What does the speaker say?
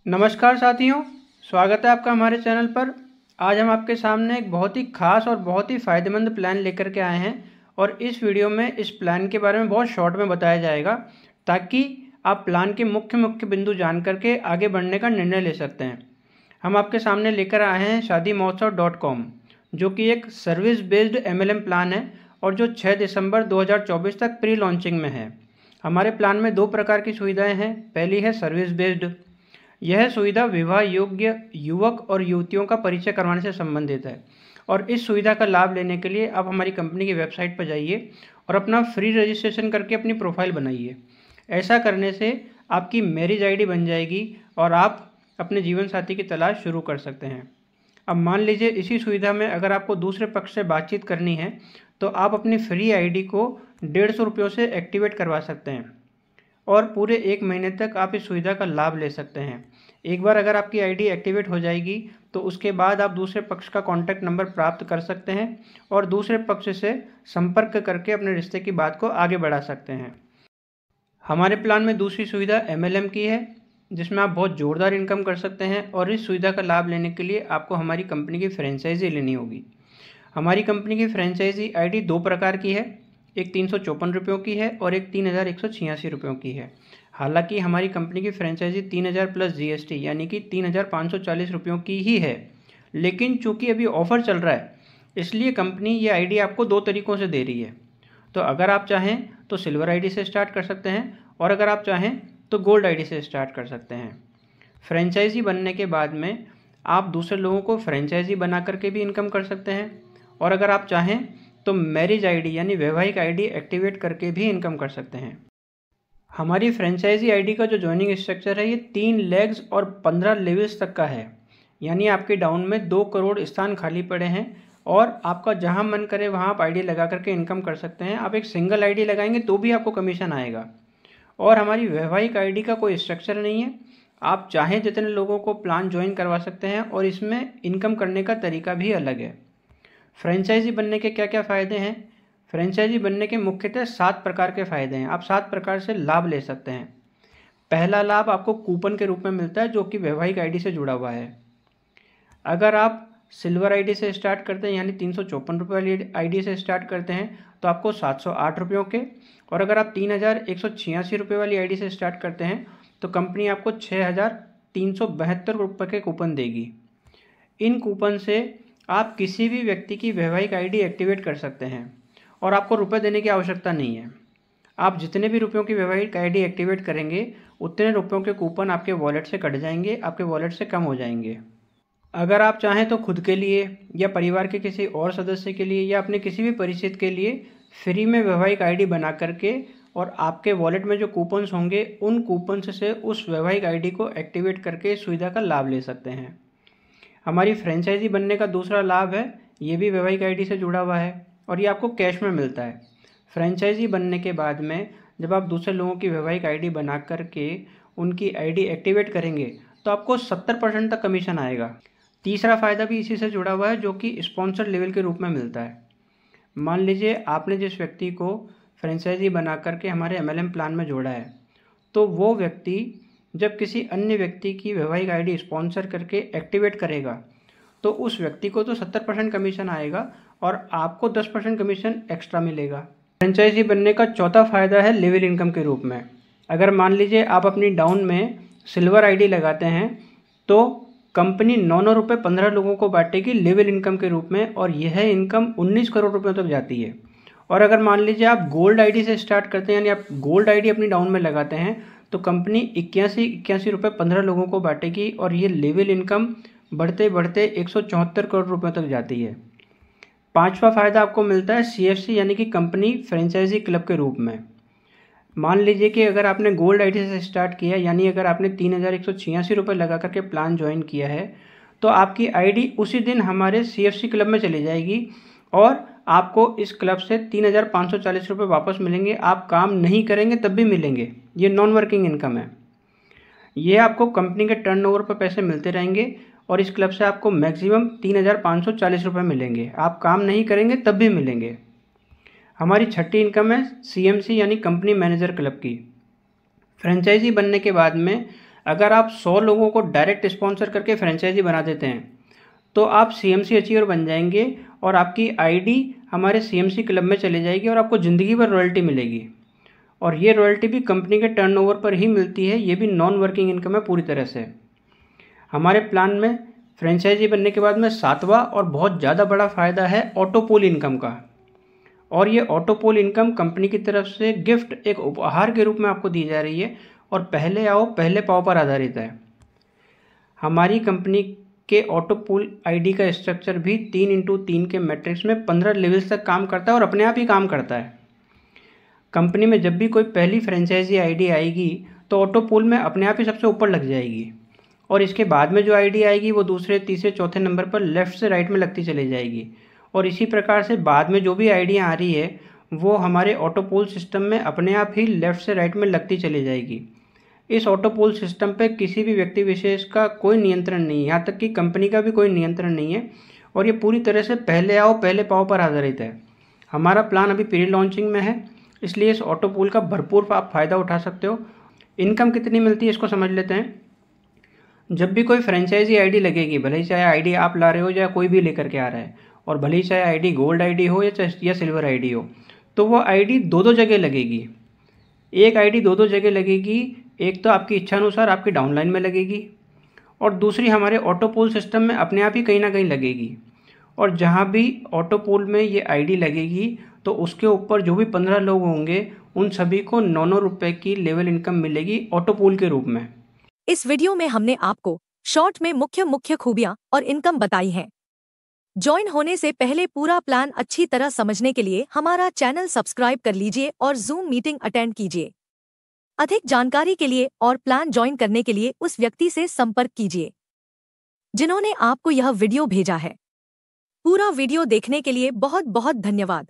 नमस्कार साथियों, स्वागत है आपका हमारे चैनल पर। आज हम आपके सामने एक बहुत ही खास और बहुत ही फ़ायदेमंद प्लान लेकर के आए हैं और इस वीडियो में इस प्लान के बारे में बहुत शॉर्ट में बताया जाएगा ताकि आप प्लान के मुख्य मुख्य बिंदु जान करके आगे बढ़ने का निर्णय ले सकते हैं। हम आपके सामने लेकर आए हैं shaadimahotshav.com, जो कि एक सर्विस बेस्ड MLM प्लान है और जो 6 दिसंबर 2024 तक प्री लॉन्चिंग में है। हमारे प्लान में दो प्रकार की सुविधाएं हैं। पहली है सर्विस बेस्ड। यह सुविधा विवाह योग्य युवक और युवतियों का परिचय करवाने से संबंधित है और इस सुविधा का लाभ लेने के लिए आप हमारी कंपनी की वेबसाइट पर जाइए और अपना फ्री रजिस्ट्रेशन करके अपनी प्रोफाइल बनाइए। ऐसा करने से आपकी मैरिज आईडी बन जाएगी और आप अपने जीवन साथी की तलाश शुरू कर सकते हैं। अब मान लीजिए इसी सुविधा में अगर आपको दूसरे पक्ष से बातचीत करनी है तो आप अपनी फ्री आईडी को 150 रुपयों से एक्टिवेट करवा सकते हैं और पूरे 1 महीने तक आप इस सुविधा का लाभ ले सकते हैं। एक बार अगर आपकी आईडी एक्टिवेट हो जाएगी तो उसके बाद आप दूसरे पक्ष का कॉन्टैक्ट नंबर प्राप्त कर सकते हैं और दूसरे पक्ष से संपर्क करके अपने रिश्ते की बात को आगे बढ़ा सकते हैं। हमारे प्लान में दूसरी सुविधा MLM की है, जिसमें आप बहुत ज़ोरदार इनकम कर सकते हैं और इस सुविधा का लाभ लेने के लिए आपको हमारी कंपनी की फ्रेंचाइजी लेनी होगी। हमारी कंपनी की फ्रेंचाइजी आईडी दो प्रकार की है, एक 354 रुपयों की है और एक 3186 रुपयों की है। हालांकि हमारी कंपनी की फ्रेंचाइजी 3000 प्लस GST यानी कि 3540 रुपयों की ही है, लेकिन चूंकि अभी ऑफ़र चल रहा है इसलिए कंपनी ये आईडी आपको दो तरीक़ों से दे रही है। तो अगर आप चाहें तो सिल्वर आईडी से स्टार्ट कर सकते हैं और अगर आप चाहें तो गोल्ड आईडी से स्टार्ट कर सकते हैं। फ्रेंचाइजी बनने के बाद में आप दूसरे लोगों को फ्रेंचाइजी बना करके भी इनकम कर सकते हैं और अगर आप चाहें तो मैरिज आईडी यानी वैवाहिक आईडी एक्टिवेट करके भी इनकम कर सकते हैं। हमारी फ्रेंचाइजी आईडी का जो ज्वाइनिंग स्ट्रक्चर है ये 3 लेग्स और 15 लेवल्स तक का है, यानी आपके डाउन में 2 करोड़ स्थान खाली पड़े हैं और आपका जहां मन करे वहां आप आईडी लगा करके इनकम कर सकते हैं। आप एक सिंगल आईडी लगाएंगे तो भी आपको कमीशन आएगा। और हमारी वैवाहिक आईडी का कोई स्ट्रक्चर नहीं है, आप चाहें जितने लोगों को प्लान ज्वाइन करवा सकते हैं और इसमें इनकम करने का तरीका भी अलग है। फ्रेंचाइजी बनने के क्या क्या फ़ायदे हैं? फ्रेंचाइजी बनने के मुख्यतः 7 प्रकार के फ़ायदे हैं। आप 7 प्रकार से लाभ ले सकते हैं। पहला लाभ आपको कूपन के रूप में मिलता है जो कि वैवाहिक आईडी से जुड़ा हुआ है। अगर आप सिल्वर आईडी से स्टार्ट करते हैं यानी 354 रुपये वाली आईडी से स्टार्ट करते हैं तो आपको 708 रुपयों के, और अगर आप 3186 रुपये वाली आईडी से स्टार्ट करते हैं तो कंपनी आपको 6372 रुपये के कूपन देगी। इन कूपन से आप किसी भी व्यक्ति की वैवाहिक आईडी एक्टिवेट कर सकते हैं और आपको रुपए देने की आवश्यकता नहीं है। आप जितने भी रुपयों की वैवाहिक आईडी एक्टिवेट करेंगे उतने रुपयों के कूपन आपके वॉलेट से कट जाएंगे, आपके वॉलेट से कम हो जाएंगे। अगर आप चाहें तो खुद के लिए या परिवार के किसी और सदस्य के लिए या अपने किसी भी परिचित के लिए फ्री में वैवाहिक आईडी बना करके और आपके वॉलेट में जो कूपन्स होंगे उन कूपन्स से उस वैवाहिक आईडी को एक्टिवेट करके इस सुविधा का लाभ ले सकते हैं। हमारी फ्रेंचाइजी बनने का दूसरा लाभ है, ये भी वैवाहिक आईडी से जुड़ा हुआ है और ये आपको कैश में मिलता है। फ्रेंचाइजी बनने के बाद में जब आप दूसरे लोगों की वैवाहिक आईडी बना करके उनकी आईडी एक्टिवेट करेंगे तो आपको 70% तक कमीशन आएगा। तीसरा फ़ायदा भी इसी से जुड़ा हुआ है जो कि स्पॉन्सर लेवल के रूप में मिलता है। मान लीजिए आपने जिस व्यक्ति को फ्रेंचाइजी बना करके हमारे MLM प्लान में जोड़ा है तो वो व्यक्ति जब किसी अन्य व्यक्ति की वैवाहिक आईडी स्पॉन्सर करके एक्टिवेट करेगा तो उस व्यक्ति को तो 70% कमीशन आएगा और आपको 10% कमीशन एक्स्ट्रा मिलेगा। फ्रेंचाइजी बनने का चौथा फ़ायदा है लेवल इनकम के रूप में। अगर मान लीजिए आप अपनी डाउन में सिल्वर आईडी लगाते हैं तो कंपनी 9 रुपये 15 लोगों को बांटेगी लेवल इनकम के रूप में और यह इनकम 19 करोड़ रुपयों तक जाती है। और अगर मान लीजिए आप गोल्ड आईडी से स्टार्ट करते हैं यानी आप गोल्ड आईडी अपनी डाउन में लगाते हैं तो कंपनी 81 रुपये 15 लोगों को बांटेगी और ये लेवल इनकम बढ़ते बढ़ते 174 करोड़ रुपयों तक जाती है। पांचवा फ़ायदा आपको मिलता है CFC यानी कि कंपनी फ्रेंचाइजी क्लब के रूप में। मान लीजिए कि अगर आपने गोल्ड आईडी से स्टार्ट किया यानी अगर आपने 3186 रुपये लगा करके प्लान ज्वाइन किया है तो आपकी आईडी उसी दिन हमारे CFC क्लब में चली जाएगी और आपको इस क्लब से 3540 रुपये वापस मिलेंगे। आप काम नहीं करेंगे तब भी मिलेंगे। ये नॉन वर्किंग इनकम है। ये आपको कंपनी के टर्नओवर पर पैसे मिलते रहेंगे और इस क्लब से आपको मैक्सिमम 3540 रुपये मिलेंगे। आप काम नहीं करेंगे तब भी मिलेंगे। हमारी छठी इनकम है CMC यानी कंपनी मैनेजर क्लब की। फ्रेंचाइजी बनने के बाद में अगर आप 100 लोगों को डायरेक्ट स्पॉन्सर करके फ्रेंचाइजी बना देते हैं तो आप CMC अचीवर बन जाएंगे और आपकी ID हमारे CMC क्लब में चली जाएगी और आपको ज़िंदगी भर रॉयल्टी मिलेगी। और ये रॉयल्टी भी कंपनी के टर्नओवर पर ही मिलती है, ये भी नॉन वर्किंग इनकम है पूरी तरह से। हमारे प्लान में फ्रेंचाइजी बनने के बाद में 7वां और बहुत ज़्यादा बड़ा फ़ायदा है ऑटो पूल इनकम का। और ये ऑटो पूल इनकम कंपनी की तरफ से गिफ्ट एक उपहार के रूप में आपको दी जा रही है और पहले आओ पहले पाओ पर आधारित है। हमारी कंपनी के ऑटो पूल ID का स्ट्रक्चर भी 3x3 के मैट्रिक्स में 15 लेवल्स तक काम करता है और अपने आप ही काम करता है। कंपनी में जब भी कोई पहली फ्रेंचाइजी ID आएगी तो ऑटो पूल में अपने आप ही सबसे ऊपर लग जाएगी और इसके बाद में जो ID आएगी वो दूसरे, तीसरे, चौथे नंबर पर लेफ़्ट से राइट में लगती चली जाएगी। और इसी प्रकार से बाद में जो भी आइडिया आ रही है वो हमारे ऑटो पूल सिस्टम में अपने आप ही लेफ़्ट से राइट में लगती चली जाएगी। इस ऑटो पूल सिस्टम पे किसी भी व्यक्ति विशेष का कोई नियंत्रण नहीं है, यहाँ तक कि कंपनी का भी कोई नियंत्रण नहीं है और ये पूरी तरह से पहले आओ पहले पाओ पर आधारित है। हमारा प्लान अभी प्री लॉन्चिंग में है, इसलिए इस ऑटो पूल का भरपूर आप फ़ायदा उठा सकते हो। इनकम कितनी मिलती है इसको समझ लेते हैं। जब भी कोई फ्रेंचाइजी ID लगेगी, भले ही चाहे ID आप ला रहे हो या कोई भी लेकर के आ रहा है, और भले ही चाहे ID गोल्ड ID हो या सिल्वर ID हो, तो वो ID दो जगह लगेगी। एक ID दो जगह लगेगी, एक तो आपकी इच्छा अनुसार आपकी डाउनलाइन में लगेगी और दूसरी हमारे ऑटो पूल सिस्टम में अपने आप ही कहीं ना कहीं लगेगी। और जहाँ भी ऑटो पूल में ये ID लगेगी तो उसके ऊपर जो भी 15 लोग होंगे उन सभी को 9 रुपये की लेवल इनकम मिलेगी ऑटो पूल के रूप में। इस वीडियो में हमने आपको शॉर्ट में मुख्य खूबियां और इनकम बताई हैं। ज्वाइन होने से पहले पूरा प्लान अच्छी तरह समझने के लिए हमारा चैनल सब्सक्राइब कर लीजिए और जूम मीटिंग अटेंड कीजिए। अधिक जानकारी के लिए और प्लान ज्वाइन करने के लिए उस व्यक्ति से संपर्क कीजिए जिन्होंने आपको यह वीडियो भेजा है। पूरा वीडियो देखने के लिए बहुत बहुत धन्यवाद।